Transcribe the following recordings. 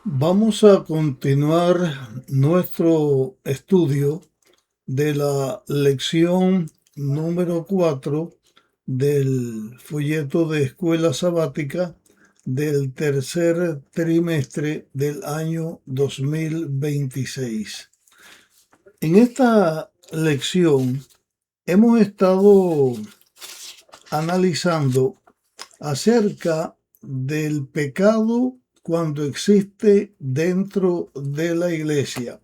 Vamos a continuar nuestro estudio de la lección número 4 del folleto de escuela sabática del tercer trimestre del año 2026. En esta lección hemos estado analizando acerca del pecado cuando existe dentro de la iglesia.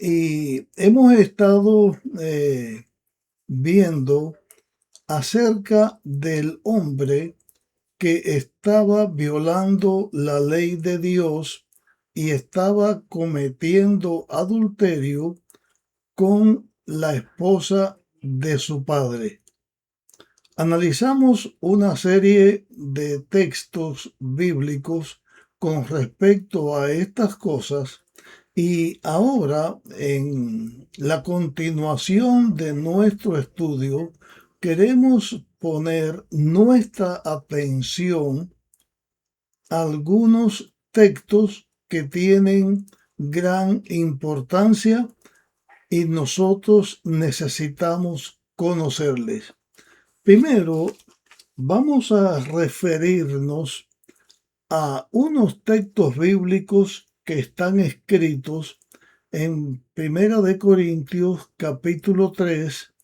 Y hemos estado viendo acerca del hombre que estaba violando la ley de Dios y estaba cometiendo adulterio con la esposa de su padre. Analizamos una serie de textos bíblicos con respecto a estas cosas y ahora en la continuación de nuestro estudio queremos poner nuestra atención a algunos textos que tienen gran importancia y nosotros necesitamos conocerles. Primero, vamos a referirnos a unos textos bíblicos que están escritos en Primera de Corintios capítulo 3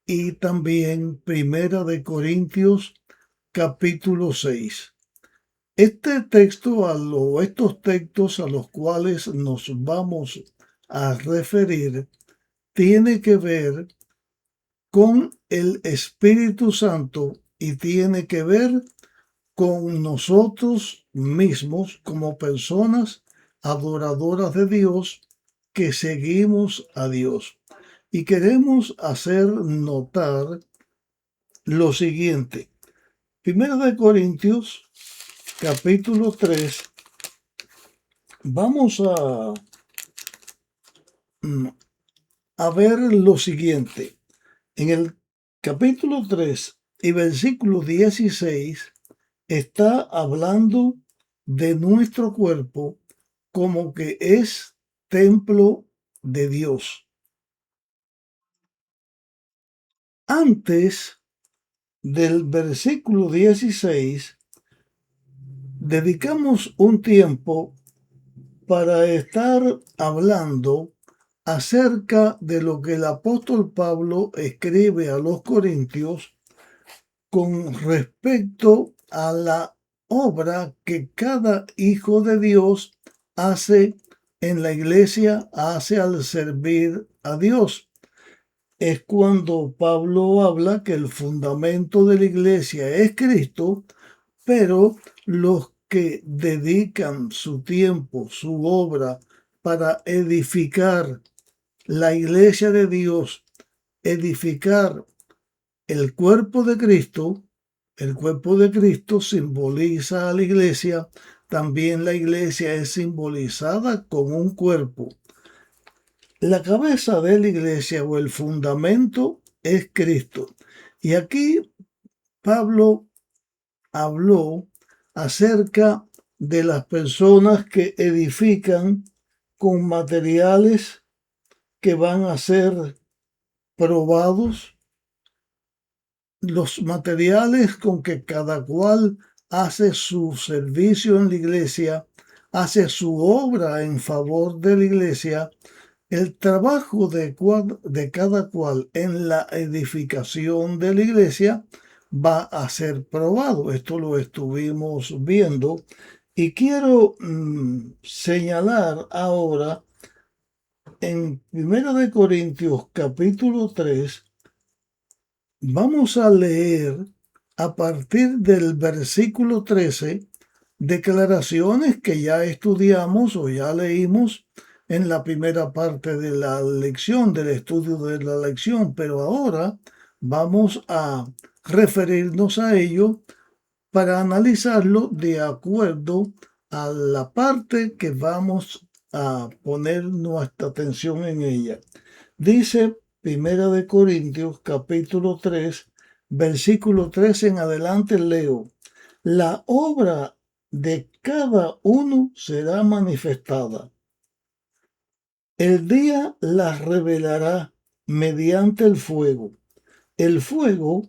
y también Primera de Corintios capítulo 6. Estos textos a los cuales nos vamos a referir tiene que ver con el Espíritu Santo y tiene que ver con nosotros mismos como personas adoradoras de Dios que seguimos a Dios. Y queremos hacer notar lo siguiente. Primero de Corintios, capítulo 3, vamos a ver lo siguiente. En el capítulo 3 y versículo 16 está hablando de nuestro cuerpo como que es templo de Dios. Antes del versículo 16, dedicamos un tiempo para estar hablando acerca de lo que el apóstol Pablo escribe a los corintios con respecto a la obra que cada hijo de Dios hace en la iglesia, hace al servir a Dios. Es cuando Pablo habla que el fundamento de la iglesia es Cristo, pero los que dedican su tiempo, su obra para edificar la iglesia de Dios, edificar el cuerpo de Cristo simboliza a la iglesia, también la iglesia es simbolizada con un cuerpo. La cabeza de la iglesia o el fundamento es Cristo. Y aquí Pablo habló acerca de las personas que edifican con materiales que van a ser probados, los materiales con que cada cual hace su servicio en la iglesia, hace su obra en favor de la iglesia, el trabajo de cada cual en la edificación de la iglesia va a ser probado. Esto lo estuvimos viendo y quiero señalar ahora en 1 Corintios capítulo 3. Vamos a leer a partir del versículo 13 declaraciones que ya estudiamos o ya leímos en la primera parte de la lección, del estudio de la lección, pero ahora vamos a referirnos a ello para analizarlo de acuerdo a la parte que vamos a poner nuestra atención en ella. Dice Primera de Corintios capítulo 3, versículo 13 en adelante leo. La obra de cada uno será manifestada. El día las revelará mediante el fuego. El fuego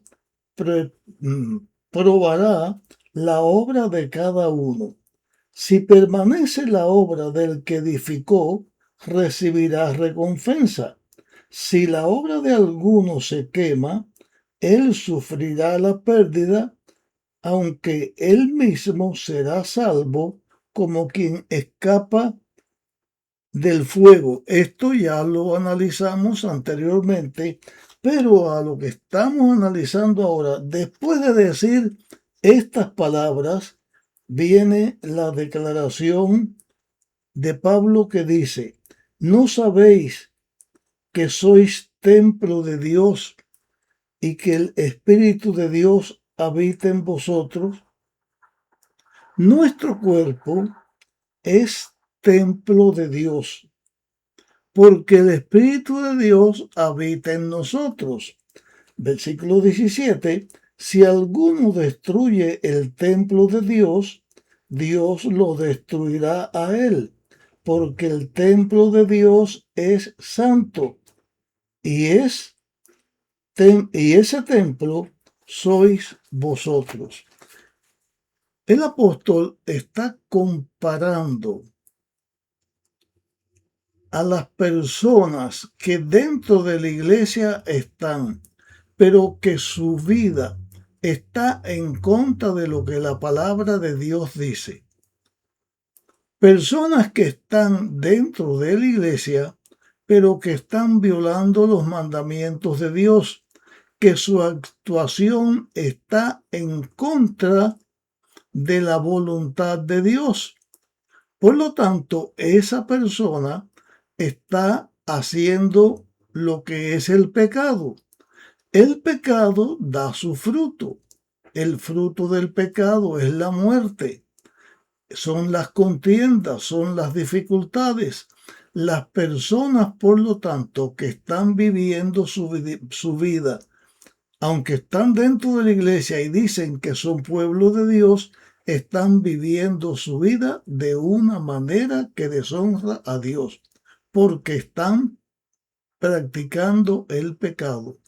probará la obra de cada uno. Si permanece la obra del que edificó, recibirá recompensa. Si la obra de alguno se quema, él sufrirá la pérdida, aunque él mismo será salvo como quien escapa del fuego. Esto ya lo analizamos anteriormente, pero a lo que estamos analizando ahora, después de decir estas palabras, viene la declaración de Pablo que dice: ¿no sabéis que sois templo de Dios y que el Espíritu de Dios habita en vosotros? Nuestro cuerpo es templo de Dios, porque el Espíritu de Dios habita en nosotros. Versículo 17: si alguno destruye el templo de Dios, Dios lo destruirá a él, porque el templo de Dios es santo, y ese templo sois vosotros. El apóstol está comparando a las personas que dentro de la iglesia están, pero que su vida está en contra de lo que la palabra de Dios dice. Personas que están dentro de la iglesia, pero que están violando los mandamientos de Dios, que su actuación está en contra de la voluntad de Dios. Por lo tanto, esa persona está haciendo lo que es el pecado. El pecado da su fruto. El fruto del pecado es la muerte. Son las contiendas, son las dificultades. Las personas, por lo tanto, que están viviendo su vida, aunque están dentro de la iglesia y dicen que son pueblo de Dios, están viviendo su vida de una manera que deshonra a Dios, porque están practicando el pecado.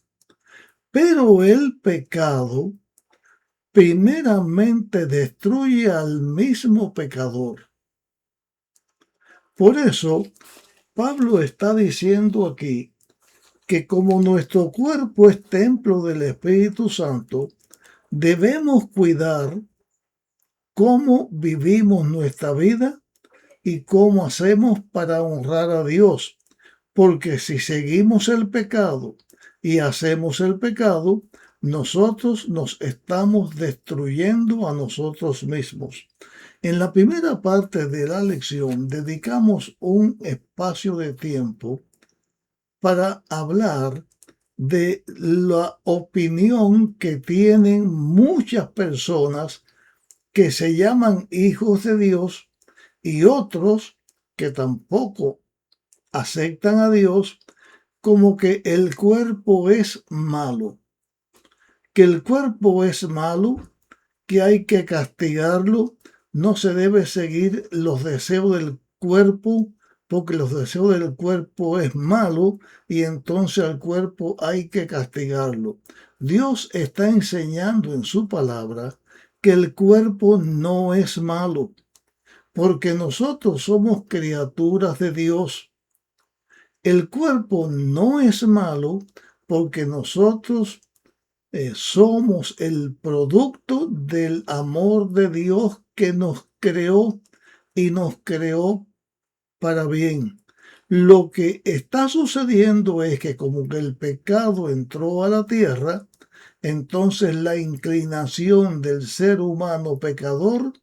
Pero el pecado primeramente destruye al mismo pecador. Por eso, Pablo está diciendo aquí que como nuestro cuerpo es templo del Espíritu Santo, debemos cuidar cómo vivimos nuestra vida y cómo hacemos para honrar a Dios. Porque si seguimos el pecado y hacemos el pecado, nosotros nos estamos destruyendo a nosotros mismos. En la primera parte de la lección dedicamos un espacio de tiempo para hablar de la opinión que tienen muchas personas que se llaman hijos de Dios y otros que tampoco aceptan a Dios, como que el cuerpo es malo, que el cuerpo es malo, que hay que castigarlo, no se debe seguir los deseos del cuerpo, porque los deseos del cuerpo es malo y entonces al cuerpo hay que castigarlo. Dios está enseñando en su palabra que el cuerpo no es malo, porque nosotros somos criaturas de Dios. El cuerpo no es malo porque nosotros somos el producto del amor de Dios que nos creó y nos creó para bien. Lo que está sucediendo es que como que el pecado entró a la tierra, entonces la inclinación del ser humano pecador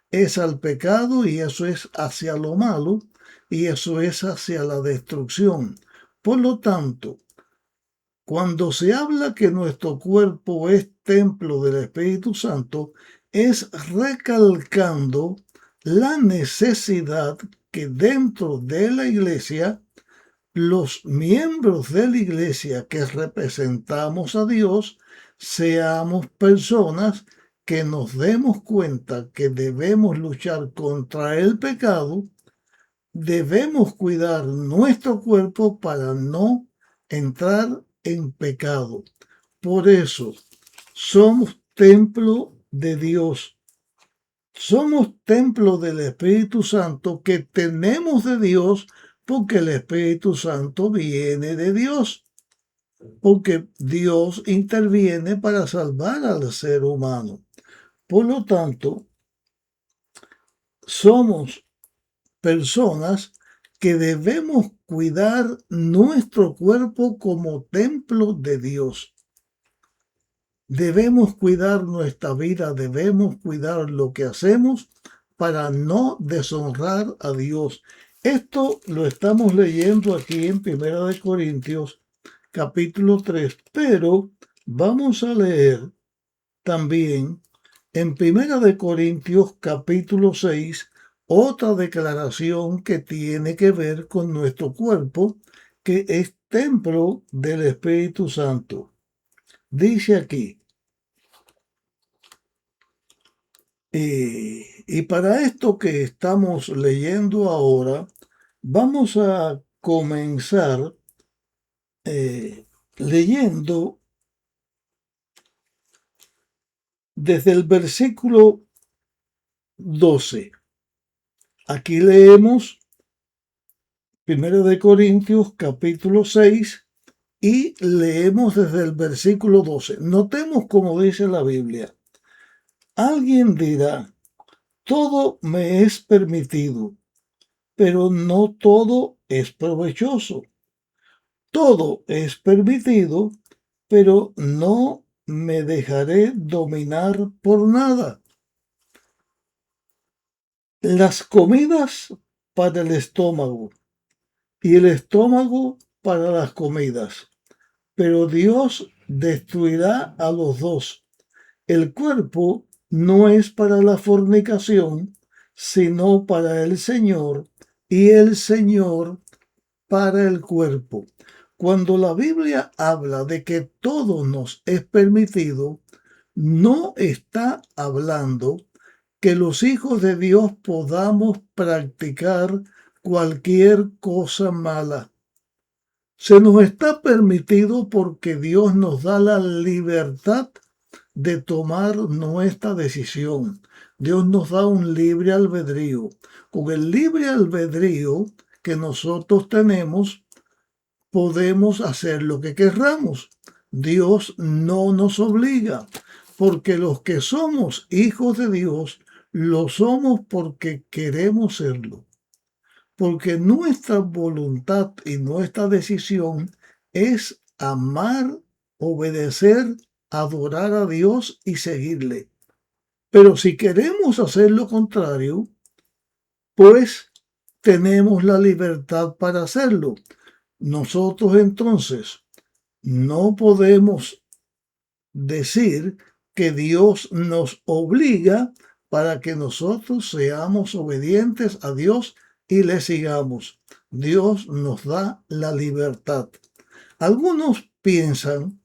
es al pecado y eso es hacia lo malo y eso es hacia la destrucción. Por lo tanto, cuando se habla que nuestro cuerpo es templo del Espíritu Santo, es recalcando la necesidad que dentro de la iglesia, los miembros de la iglesia que representamos a Dios, seamos personas que nos demos cuenta que debemos luchar contra el pecado, debemos cuidar nuestro cuerpo para no entrar en pecado. Por eso somos templo de Dios. Somos templo del Espíritu Santo que tenemos de Dios porque el Espíritu Santo viene de Dios. Porque Dios interviene para salvar al ser humano. Por lo tanto, somos personas que debemos cuidar nuestro cuerpo como templo de Dios. Debemos cuidar nuestra vida, debemos cuidar lo que hacemos para no deshonrar a Dios. Esto lo estamos leyendo aquí en 1 Corintios capítulo 3, pero vamos a leer también en 1 Corintios capítulo 6 otra declaración que tiene que ver con nuestro cuerpo, que es templo del Espíritu Santo. Dice aquí, y para esto que estamos leyendo ahora, vamos a comenzar leyendo desde el versículo 12. Aquí leemos 1 Corintios capítulo 6 y leemos desde el versículo 12. Notemos cómo dice la Biblia. Alguien dirá, todo me es permitido, pero no todo es provechoso. Todo es permitido, pero no me dejaré dominar por nada. Las comidas para el estómago y el estómago para las comidas, pero Dios destruirá a los dos. El cuerpo no es para la fornicación, sino para el Señor, y el Señor para el cuerpo. Cuando la Biblia habla de que todo nos es permitido, no está hablando que los hijos de Dios podamos practicar cualquier cosa mala. Se nos está permitido porque Dios nos da la libertad de tomar nuestra decisión. Dios nos da un libre albedrío. Con el libre albedrío que nosotros tenemos, podemos hacer lo que querramos. Dios no nos obliga, porque los que somos hijos de Dios, lo somos porque queremos serlo. Porque nuestra voluntad y nuestra decisión es amar, obedecer, adorar a Dios y seguirle. Pero si queremos hacer lo contrario, pues tenemos la libertad para hacerlo. Nosotros entonces no podemos decir que Dios nos obliga para que nosotros seamos obedientes a Dios y le sigamos. Dios nos da la libertad. Algunos piensan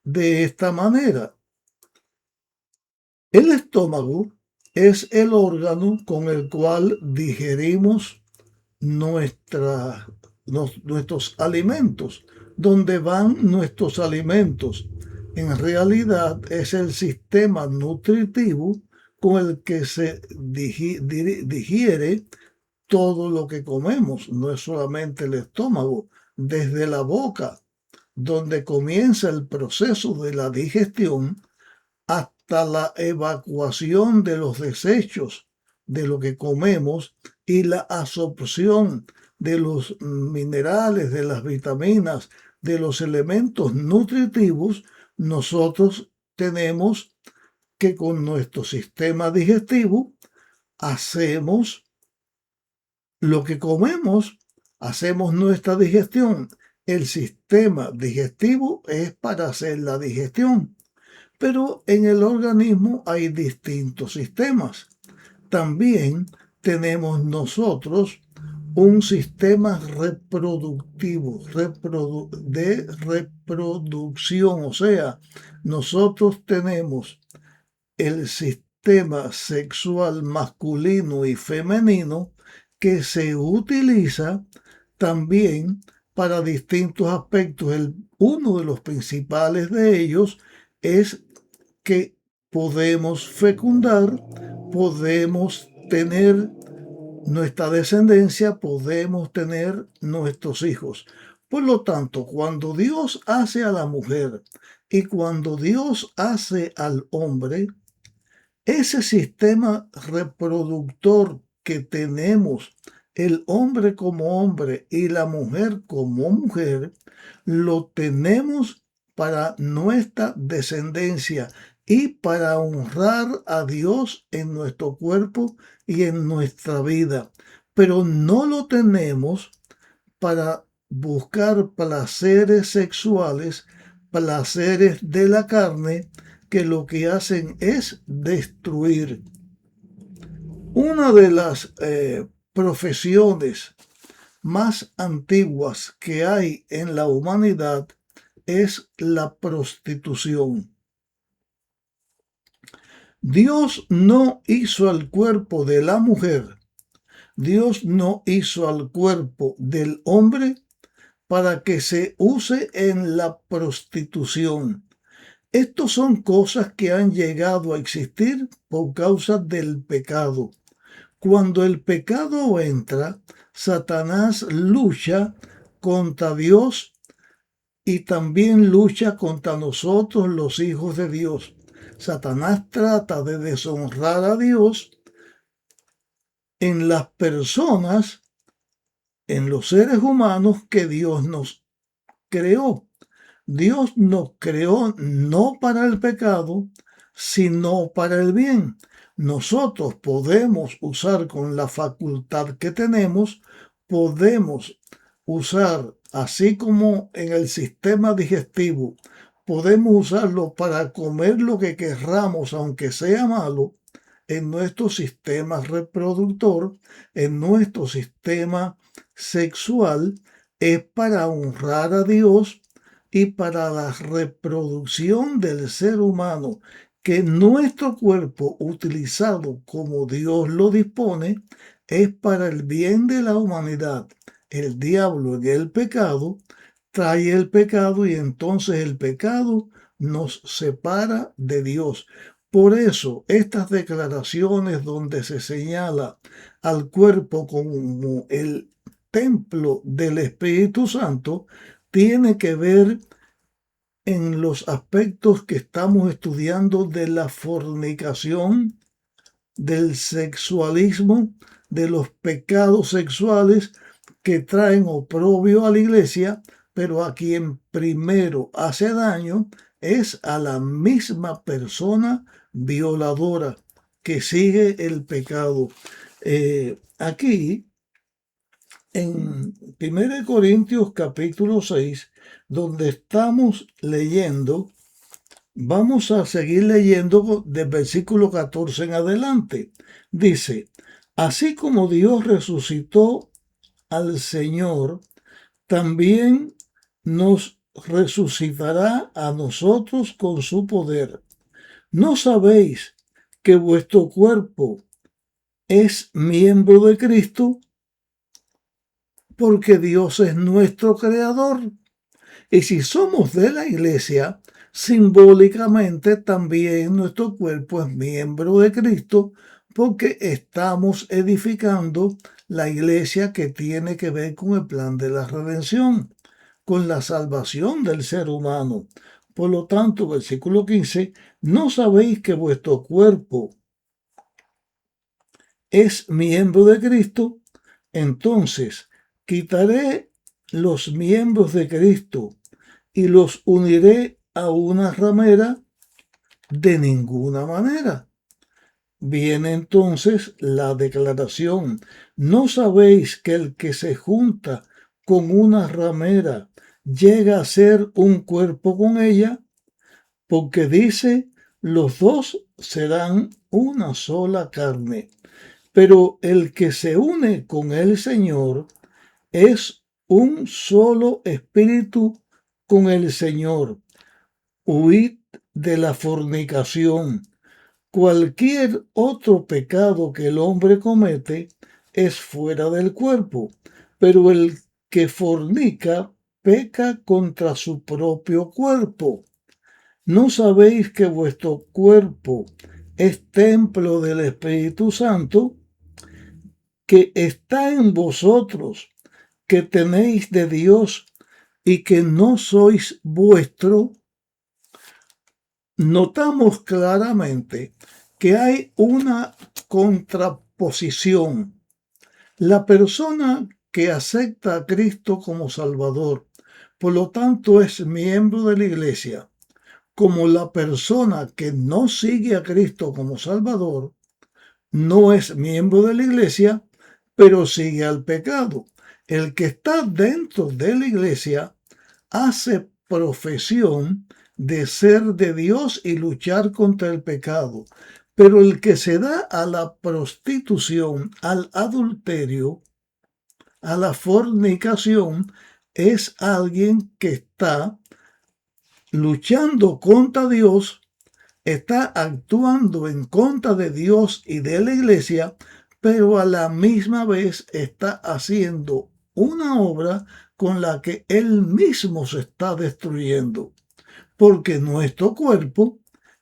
de esta manera. El estómago es el órgano con el cual digerimos nuestros alimentos, donde van nuestros alimentos. En realidad es el sistema nutritivo con el que se digiere todo lo que comemos. No es solamente el estómago, desde la boca, donde comienza el proceso de la digestión, hasta la evacuación de los desechos de lo que comemos y la absorción de los minerales, de las vitaminas, de los elementos nutritivos, nosotros tenemos que con nuestro sistema digestivo hacemos lo que comemos, hacemos nuestra digestión. El sistema digestivo es para hacer la digestión. Pero en el organismo hay distintos sistemas. También tenemos nosotros un sistema reproductivo, de reproducción. O sea, nosotros tenemos el sistema sexual masculino y femenino que se utiliza también para distintos aspectos. Uno de los principales de ellos es que podemos fecundar, podemos tener nuestra descendencia, podemos tener nuestros hijos. Por lo tanto, cuando Dios hace a la mujer y cuando Dios hace al hombre, ese sistema reproductor que tenemos, el hombre como hombre y la mujer como mujer, lo tenemos para nuestra descendencia y para honrar a Dios en nuestro cuerpo y en nuestra vida. Pero no lo tenemos para buscar placeres sexuales, placeres de la carne, que lo que hacen es destruir. Una de las profesiones más antiguas que hay en la humanidad es la prostitución. Dios no hizo al cuerpo de la mujer, Dios no hizo al cuerpo del hombre para que se use en la prostitución. Estos son cosas que han llegado a existir por causa del pecado. Cuando el pecado entra, Satanás lucha contra Dios y también lucha contra nosotros, los hijos de Dios. Satanás trata de deshonrar a Dios en las personas, en los seres humanos que Dios nos creó. Dios nos creó no para el pecado, sino para el bien. Nosotros podemos usar con la facultad que tenemos, podemos usar, así como en el sistema digestivo, podemos usarlo para comer lo que querramos, aunque sea malo, en nuestro sistema reproductor, en nuestro sistema sexual, es para honrar a Dios y para la reproducción del ser humano, que nuestro cuerpo utilizado como Dios lo dispone es para el bien de la humanidad. El diablo en el pecado trae el pecado y entonces el pecado nos separa de Dios. Por eso estas declaraciones donde se señala al cuerpo como el templo del Espíritu Santo tiene que ver en los aspectos que estamos estudiando de la fornicación, del sexualismo, de los pecados sexuales que traen oprobio a la iglesia, pero a quien primero hace daño es a la misma persona violadora que sigue el pecado. Aquí en 1 Corintios capítulo 6, donde estamos leyendo, vamos a seguir leyendo del versículo 14 en adelante. Dice, así como Dios resucitó al Señor, también nos resucitará a nosotros con su poder. ¿No sabéis que vuestro cuerpo es miembro de Cristo? Porque Dios es nuestro creador. Y si somos de la iglesia, simbólicamente también nuestro cuerpo es miembro de Cristo, porque estamos edificando la iglesia que tiene que ver con el plan de la redención, con la salvación del ser humano. Por lo tanto, versículo 15, ¿no sabéis que vuestro cuerpo es miembro de Cristo? Entonces, quitaré los miembros de Cristo y los uniré a una ramera. De ninguna manera. Viene entonces la declaración. ¿No sabéis que el que se junta con una ramera llega a ser un cuerpo con ella? Porque dice, los dos serán una sola carne. Pero el que se une con el Señor es un solo espíritu con el Señor. Huid de la fornicación. Cualquier otro pecado que el hombre comete es fuera del cuerpo, pero el que fornica peca contra su propio cuerpo. ¿No sabéis que vuestro cuerpo es templo del Espíritu Santo, que está en vosotros, que tenéis de Dios y que no sois vuestro? Notamos claramente que hay una contraposición. La persona que acepta a Cristo como Salvador, por lo tanto es miembro de la iglesia, como la persona que no sigue a Cristo como Salvador, no es miembro de la iglesia, pero sigue al pecado. El que está dentro de la iglesia hace profesión de ser de Dios y luchar contra el pecado. Pero el que se da a la prostitución, al adulterio, a la fornicación, es alguien que está luchando contra Dios, está actuando en contra de Dios y de la iglesia, pero a la misma vez está haciendo una obra con la que él mismo se está destruyendo, porque nuestro cuerpo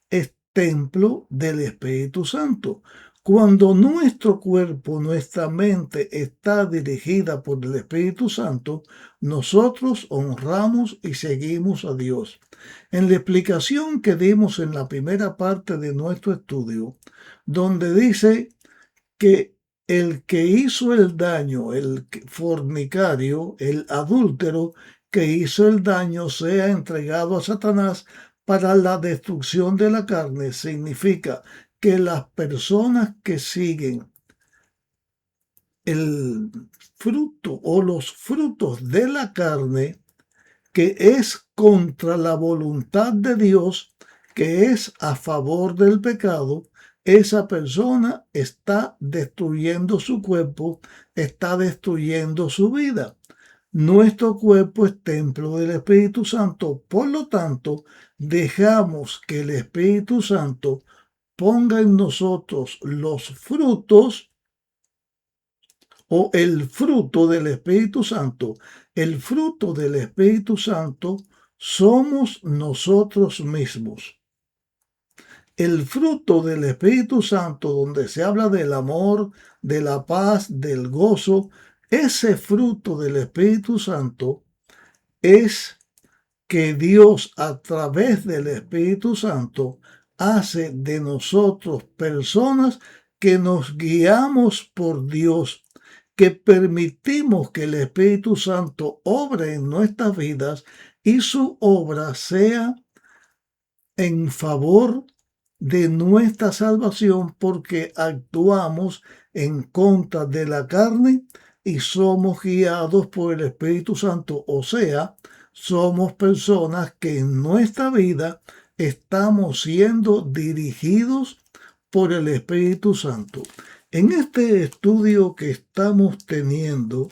es templo del Espíritu Santo. Cuando nuestro cuerpo, nuestra mente está dirigida por el Espíritu Santo, nosotros honramos y seguimos a Dios. En la explicación que dimos en la primera parte de nuestro estudio, donde dice que el que hizo el daño, el fornicario, el adúltero que hizo el daño, sea entregado a Satanás para la destrucción de la carne, significa que las personas que siguen el fruto o los frutos de la carne, que es contra la voluntad de Dios, que es a favor del pecado, esa persona está destruyendo su cuerpo, está destruyendo su vida. Nuestro cuerpo es templo del Espíritu Santo, por lo tanto, dejamos que el Espíritu Santo ponga en nosotros los frutos o el fruto del Espíritu Santo. El fruto del Espíritu Santo somos nosotros mismos. El fruto del Espíritu Santo, donde se habla del amor, de la paz, del gozo, ese fruto del Espíritu Santo es que Dios a través del Espíritu Santo hace de nosotros personas que nos guiamos por Dios, que permitimos que el Espíritu Santo obre en nuestras vidas y su obra sea en favor de nuestra salvación, porque actuamos en contra de la carne y somos guiados por el Espíritu Santo, o sea, somos personas que en nuestra vida estamos siendo dirigidos por el Espíritu Santo. En este estudio que estamos teniendo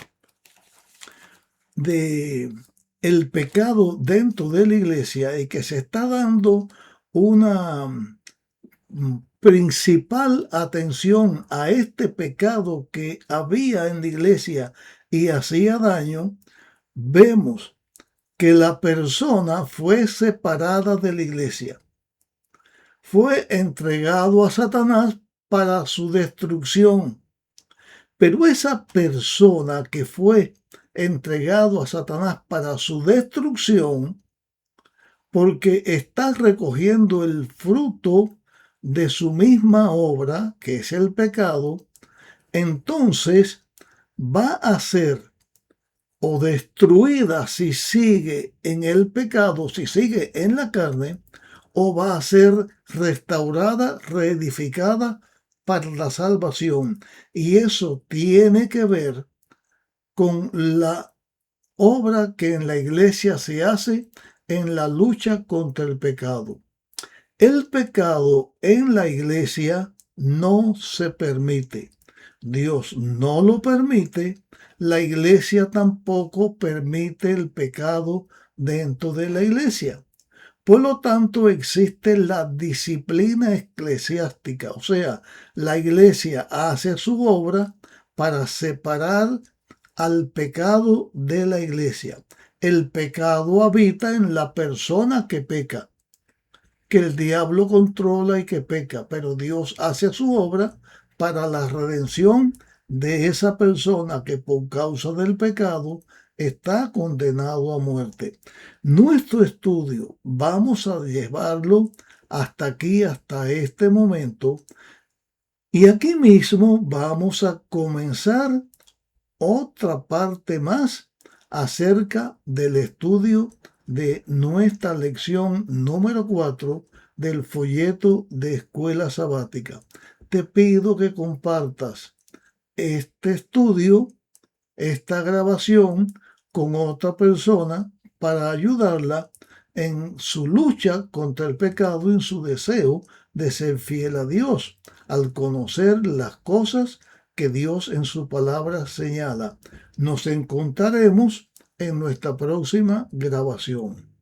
de el pecado dentro de la iglesia y que se está dando una principal atención a este pecado que había en la iglesia y hacía daño, vemos que la persona fue separada de la iglesia, fue entregado a Satanás para su destrucción. Pero esa persona que fue entregado a Satanás para su destrucción, porque está recogiendo el fruto de su misma obra, que es el pecado, entonces va a ser o destruida si sigue en el pecado, si sigue en la carne, o va a ser restaurada, reedificada para la salvación. Y eso tiene que ver con la obra que en la iglesia se hace en la lucha contra el pecado. El pecado en la iglesia no se permite. Dios no lo permite. La iglesia tampoco permite el pecado dentro de la iglesia. Por lo tanto, existe la disciplina eclesiástica, o sea, la iglesia hace su obra para separar al pecado de la iglesia. El pecado habita en la persona que peca, que el diablo controla y que peca, pero Dios hace su obra para la redención de esa persona que por causa del pecado está condenado a muerte. Nuestro estudio vamos a llevarlo hasta aquí, hasta este momento, y aquí mismo vamos a comenzar otra parte más acerca del estudio de nuestra lección número 4 del folleto de escuela sabática. Te pido que compartas este estudio, esta grabación, con otra persona para ayudarla en su lucha contra el pecado y en su deseo de ser fiel a Dios, al conocer las cosas que Dios en su palabra señala. Nos encontraremos en nuestra próxima grabación.